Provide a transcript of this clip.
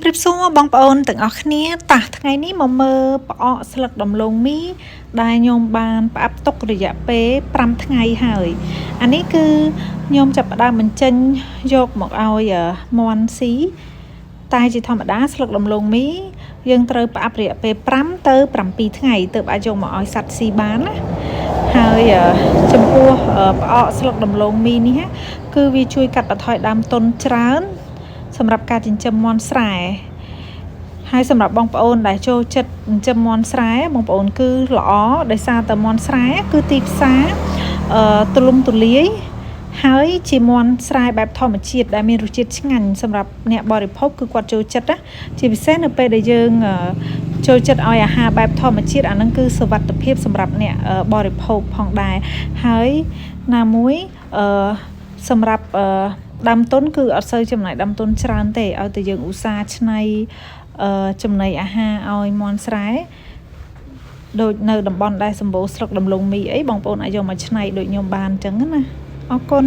ប្រៀបសួរបងប្អូនទាំងអស់គ្នាតាថ្ងៃនេះមកមើលផ្អកស្លឹកដំឡូងមីដែលខ្ញុំបានផ្អាប់ទុករយៈពេល5ថ្ងៃហើយអានេះគឺខ្ញុំចាប់ផ្ដើមបញ្ចេញយកមកឲ្យមាន់ស៊ីតែជាធម្មតាស្លឹកដំឡូងមីយើងត្រូវផ្អាប់រយៈពេល5ទៅ7ថ្ងៃទើបអាចយកមកឲ្យសត្វស៊ីបានណាហើយចំពោះផ្អកស្លឹកដំឡូងមីនេះគឺវាជួយកាត់បន្ថយដើមទុនច្រើនសម្រាប់ការចិញ្ចឹមមាន់ស្រែហើយសម្រាប់បងប្អូនដែលចូលចិត្តចិញ្ចឹមមាន់ស្រែបងប្អូនគឺល្អដោយសារតែមាន់ស្រែគឺទីផ្សារទូលំទូលាយហើយជាមាន់ស្រែបែបធម្មជាតិដែលមានរសជាតិឆ្ងាញ់សម្រាប់អ្នកបរិភោគគឺគាត់ចូលចិត្តណាជាពិសេសនៅពេលដែលយើងចូលចិត្តឲ្យអាហារបែបធម្មជាតិអានឹងគឺសុវត្ថិភាពសម្រាប់អ្នកបរិភោគផងដែរហើយណាមួយសម្រាប់ដើមទុនគឺអត់សូវចំណាយដើមទុនច្រើនទេឲ្យតែយើងឧស្សាហ៍ច្នៃចំណីអាហារឲ្យមាន់ស្រែដូចនៅតំបន់ដែលសម្បូរស្លឹកដំឡូងមីអីបងប្អូនអាចយកមកច្នៃដូចខ្ញុំបានអញ្ចឹងណាអរគុណ